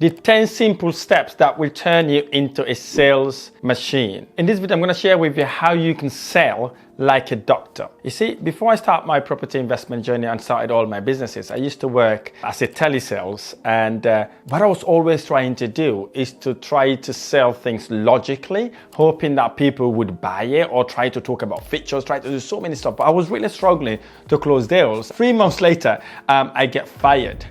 The 10 simple steps that will turn you into a sales machine. In this video, I'm going to share with you how you can sell like a doctor. You see, before I start my property investment journey and started all my businesses, I used to work as a telesales, and what I was always trying to do is to try to sell things logically, hoping that people would buy it, or try to talk about features, try to do so many stuff. But I was really struggling to close deals. 3 months later, I get fired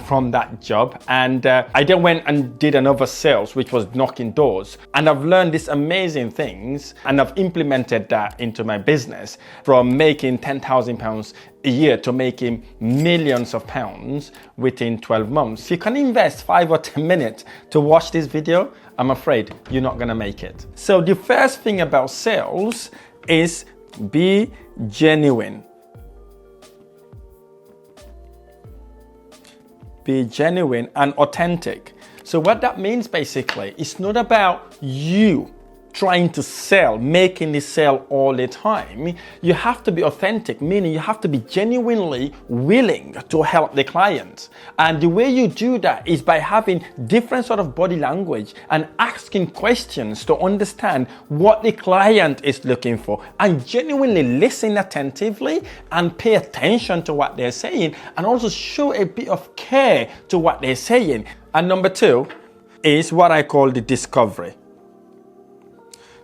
from that job, and I then went and did another sales, which was knocking doors, and I've learned these amazing things, and I've implemented that into my business, from making £10,000 a year to making millions of pounds within 12 months. If you can invest 5 or 10 minutes to watch this video, I'm afraid you're not gonna make it. So the first thing about sales is be genuine. Be genuine and authentic. So what that means basically, it's not about you trying to sell, making the sale all the time. You have to be authentic, meaning you have to be genuinely willing to help the client. And the way you do that is by having different sort of body language and asking questions to understand what the client is looking for, and genuinely listen attentively and pay attention to what they're saying, and also show a bit of care to what they're saying. And number 2 is what I call the discovery.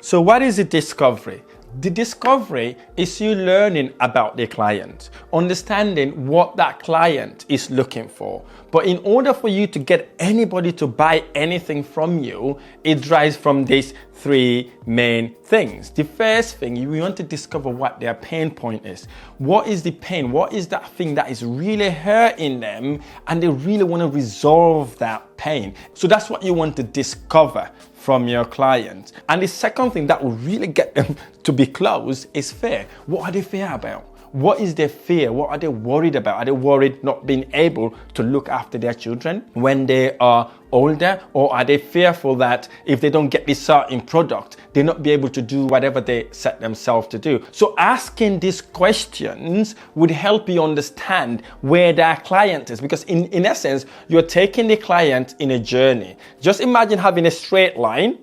So what is the discovery? The discovery is you learning about the client, understanding what that client is looking for. But in order for you to get anybody to buy anything from you, it drives from these 3 main things. The first thing, you want to discover what their pain point is. What is the pain? What is that thing that is really hurting them, and they really want to resolve that pain? So that's what you want to discover from your client. And the second thing that will really get them to be close is fear. What are they fear about? What is their fear? What are they worried about? Are they worried not being able to look after their children when they are older? Or are they fearful that if they don't get this certain product, they'll not be able to do whatever they set themselves to do? So asking these questions would help you understand where their client is, because in essence, you're taking the client in a journey. Just imagine having a straight line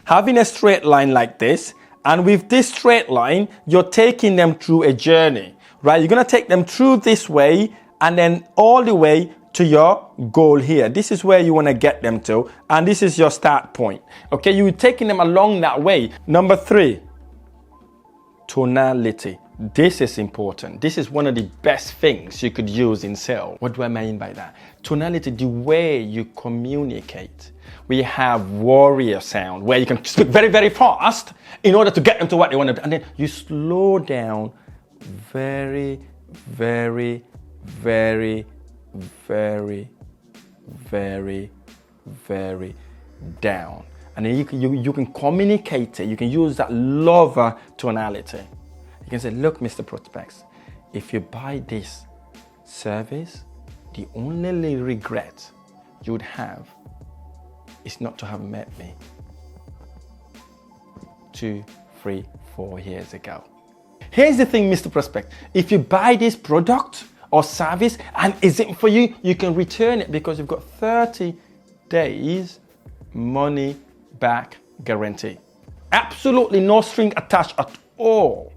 like this. And with this straight line, you're taking them through a journey, right? You're gonna take them through this way and then all the way to your goal here. This is where you wanna get them to, and this is your start point. Okay, you're taking them along that way. Number 3, tonality. This is important. This is one of the best things you could use in sales. What do I mean by that? Tonality, the way you communicate. We have warrior sound, where you can speak very, very fast in order to get them to what they want to do. And then you slow down very, very, very, very, very, very down. And then you can communicate it. You can use that lover tonality. You can say, look, Mr. Prospects, if you buy this service, the only regret you would have is not to have met me 2, 3, 4 years ago. Here's the thing, Mr. Prospect, if you buy this product or service and isn't for you, you can return it, because you've got 30 days money back guarantee. Absolutely no string attached at all.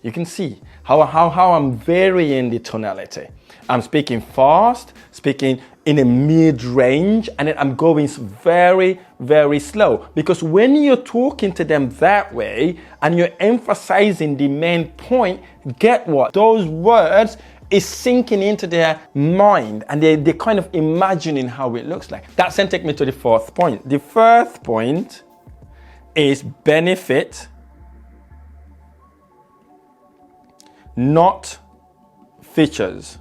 You can see how I'm varying the tonality. I'm speaking fast, speaking in a mid-range, and then I'm going very, very slow. Because when you're talking to them that way and you're emphasizing the main point, get what? Those words is sinking into their mind, and they're kind of imagining how it looks like. That then takes me to the 4th point. The 4th point is benefit, not features.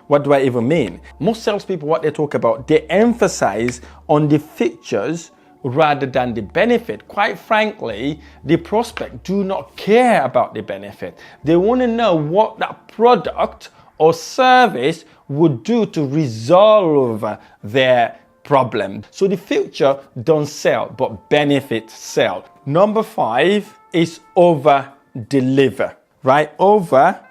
What do I even mean? Most salespeople, what they talk about, they emphasize on the features rather than the benefit. Quite frankly, the prospect do not care about the benefit. They want to know what that product or service would do to resolve their problem. So the feature don't sell, but benefit sell. Number 5 is over-deliver, right? Over-deliver.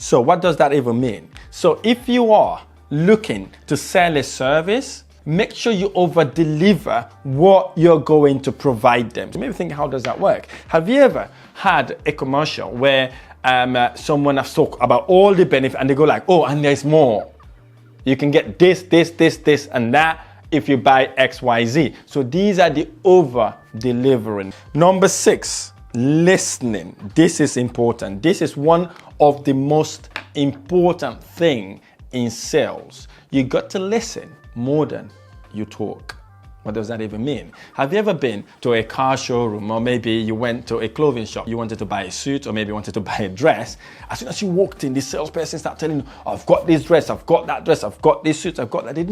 So what does that even mean? So if you are looking to sell a service, make sure you over-deliver what you're going to provide them. So maybe think, how does that work? Have you ever had a commercial where someone has talked about all the benefits and they go like, oh, and there's more. You can get this, and that if you buy XYZ. So these are the over-delivering. Number 6, listening. This is important. This is one of the most important thing in sales. You got to listen more than you talk. What does that even mean? Have you ever been to a car showroom, or maybe you went to a clothing shop, you wanted to buy a suit, or maybe you wanted to buy a dress? As soon as you walked in, the salesperson started telling you, I've got this dress, I've got that dress, I've got this suit, I've got that. They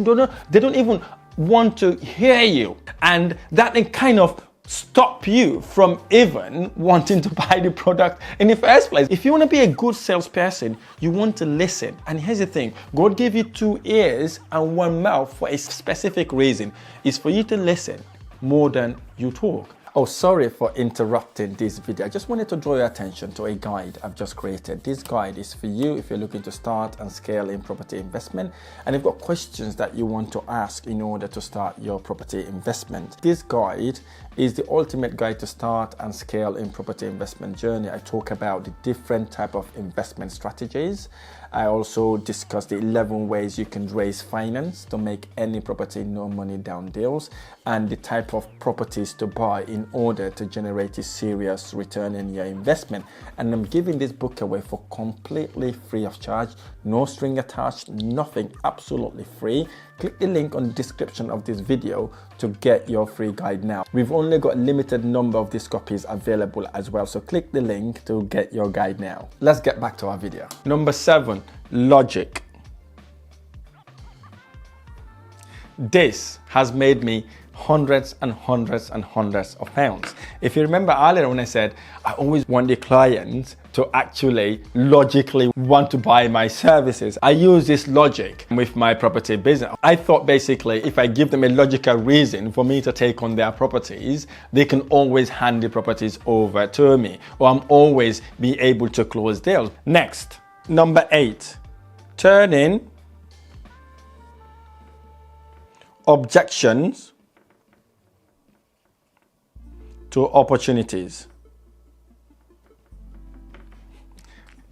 don't even want to hear you. And that can kind of stop you from even wanting to buy the product in the first place. If you want to be a good salesperson, you want to listen. And here's the thing, God gave you 2 ears and 1 mouth for a specific reason. It's for you to listen more than you talk. Oh, sorry for interrupting this video. I just wanted to draw your attention to a guide I've just created. This guide is for you if you're looking to start and scale in property investment, and you've got questions that you want to ask in order to start your property investment. This guide is the ultimate guide to start and scale in property investment journey. I talk about the different type of investment strategies. I also discuss the 11 ways you can raise finance to make any property no money down deals, and the type of properties to buy in order to generate a serious return in your investment. And I'm giving this book away for completely free of charge, no string attached, nothing, absolutely free. Click the link on the description of this video to get your free guide now. We've only got a limited number of these copies available as well, so click the link to get your guide now. Let's get back to our video. Number 7, logic. This has made me hundreds and hundreds and hundreds of pounds. If you remember earlier when I said I always want the clients to actually logically want to buy my services, I use this logic with my property business. I thought basically if I give them a logical reason for me to take on their properties, they can always hand the properties over to me, or I'm always be able to close deals. Next, number 8, turning objections to opportunities.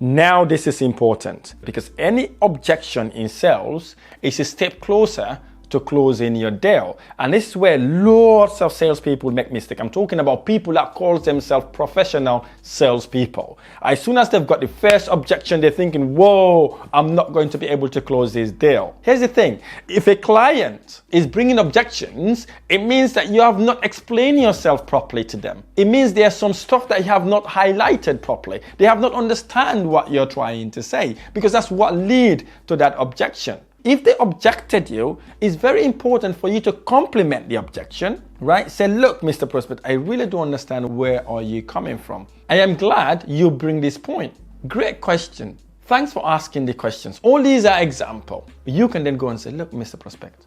Now this is important because any objection in sales is a step closer to closing your deal. And this is where lots of salespeople make mistakes. I'm talking about people that call themselves professional salespeople. As soon as they've got the first objection, they're thinking, whoa, I'm not going to be able to close this deal. Here's the thing. If a client is bringing objections, it means that you have not explained yourself properly to them. It means there's some stuff that you have not highlighted properly. They have not understand what you're trying to say, because that's what lead to that objection. If they objected you, it's very important for you to complement the objection, right? Say, look, Mr. Prospect, I really don't understand where are you coming from. I am glad you bring this point. Great question. Thanks for asking the questions. All these are examples. You can then go and say, look, Mr. Prospect,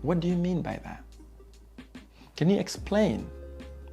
what do you mean by that? Can you explain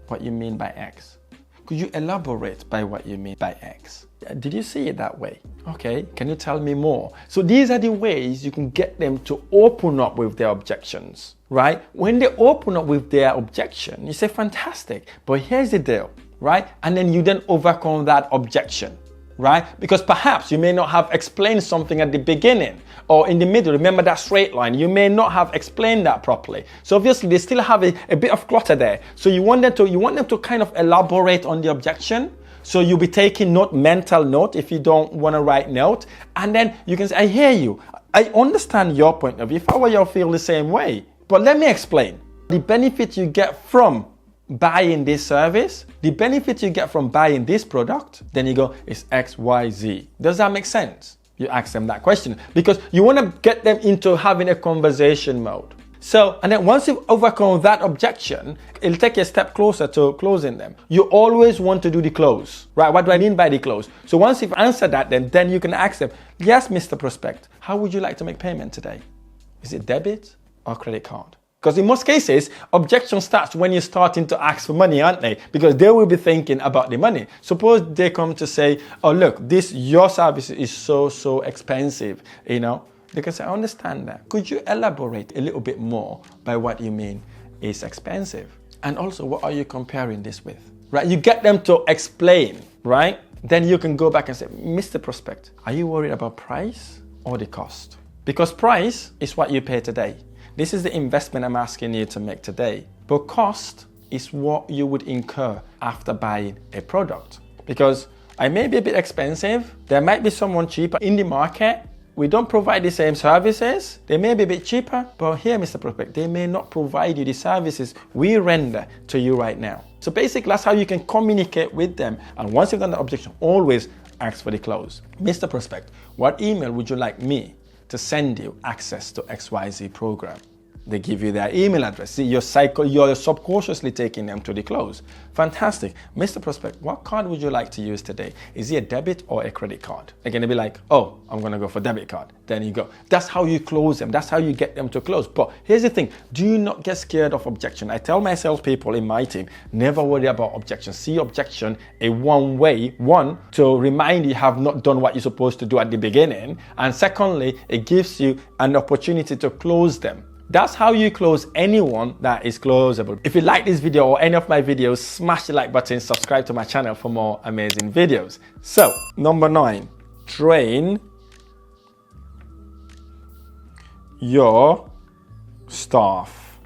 what you mean by X? Could you elaborate by what you mean by X? Did you see it that way? Okay, can you tell me more? So these are the ways you can get them to open up with their objections, right? When they open up with their objection, you say, fantastic, but here's the deal, right? And then you then overcome that objection, right? Because perhaps you may not have explained something at the beginning or in the middle. Remember that straight line, you may not have explained that properly. So obviously they still have a bit of clutter there. So you want them to kind of elaborate on the objection. So you'll be taking mental note if you don't want to write note. And then you can say, I hear you. I understand your point of view. If I were you, I'll feel the same way. But let me explain. The benefit you get from buying this service, the benefit you get from buying this product, then you go, it's X, Y, Z. Does that make sense? You ask them that question because you want to get them into having a conversation mode. So, and then once you've overcome that objection, it'll take you a step closer to closing them. You always want to do the close, right? What do I mean by the close? So once you've answered that, then you can ask them, yes, Mr. Prospect, how would you like to make payment today? Is it debit or credit card? Because in most cases, objection starts when you're starting to ask for money, aren't they? Because they will be thinking about the money. Suppose they come to say, oh, look, your service is so expensive, you know. They can say, I understand that. Could you elaborate a little bit more by what you mean is expensive? And also, what are you comparing this with? Right? You get them to explain, right? Then you can go back and say, Mr. Prospect, are you worried about price or the cost? Because price is what you pay today. This is the investment I'm asking you to make today. But cost is what you would incur after buying a product. Because I may be a bit expensive. There might be someone cheaper in the market. We don't provide the same services. They may be a bit cheaper, but here, Mr. Prospect, they may not provide you the services we render to you right now. So basically, that's how you can communicate with them. And once you've done the objection, always ask for the close. Mr. Prospect, what email would you like me to send you access to XYZ program? They give you their email address. See, you're subconsciously taking them to the close. Fantastic. Mr. Prospect, what card would you like to use today? Is it a debit or a credit card? They're going to be like, oh, I'm going to go for debit card. Then you go. That's how you close them. That's how you get them to close. But here's the thing. Do not get scared of objection. I tell my salespeople in my team, never worry about objection. See objection a one, to remind you have not done what you're supposed to do at the beginning. And secondly, it gives you an opportunity to close them. That's how you close anyone that is closable. If you like this video or any of my videos, smash the like button, subscribe to my channel for more amazing videos. So, number 9, train your staff.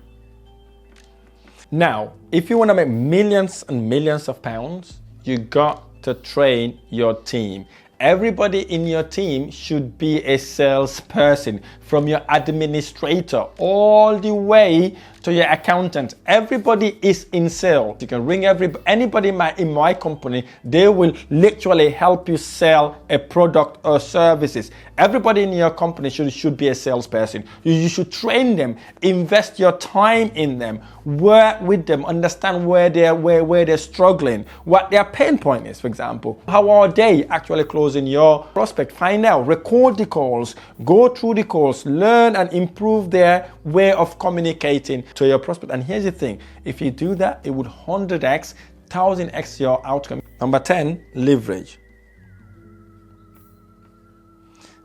Now, if you want to make millions and millions of pounds, you got to train your team. Everybody in your team should be a salesperson, from your administrator all the way to your accountant. Everybody is in sales. You can ring anybody in my company. They will literally help you sell a product or services. Everybody in your company should be a salesperson. You should train them, invest your time in them, work with them, understand where they're struggling, what their pain point is, for example. How are they actually closing your prospect? Find out, record the calls, go through the calls, learn and improve their way of communicating to your prospect. And here's the thing, if you do that, it would 100x, 1000x your outcome. Number 10, leverage.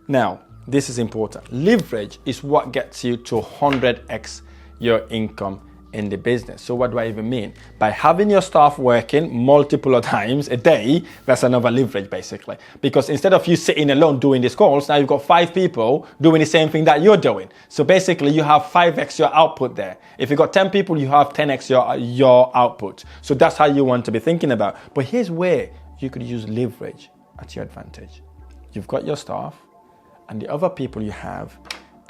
Now, this is important. Leverage is what gets you to 100x your income in the business. So what do I even mean? By having your staff working multiple times a day, that's another leverage basically. Because instead of you sitting alone doing these calls, now you've got 5 people doing the same thing that you're doing. So basically you have 5x your output there. If you've got 10 people, you have 10x your output. So that's how you want to be thinking about. But here's where you could use leverage at your advantage. You've got your staff, and the other people you have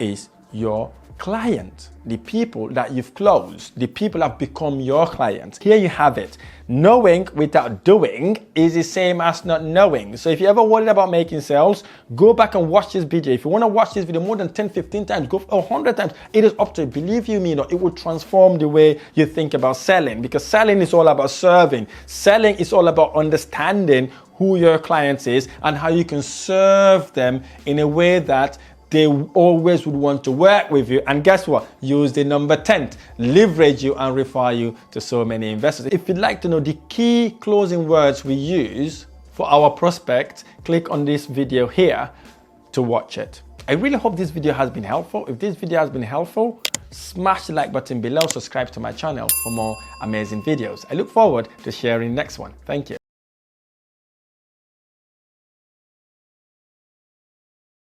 is your client, the people that you've closed, the people have become your clients. Here you have it. Knowing without doing is the same as not knowing. So if you ever worried about making sales, go back and watch this video. If you want to watch this video more than 10, 15 times, go 100 times. It is up to you. Believe you me, it will transform the way you think about selling, because selling is all about serving. Selling is all about understanding who your client is and how you can serve them in a way that they always would want to work with you. And guess what? Use the number 10, leverage you and refer you to so many investors. If you'd like to know the key closing words we use for our prospect, click on this video here to watch it. I really hope this video has been helpful. If this video has been helpful, smash the like button below, subscribe to my channel for more amazing videos. I look forward to sharing the next one. Thank you.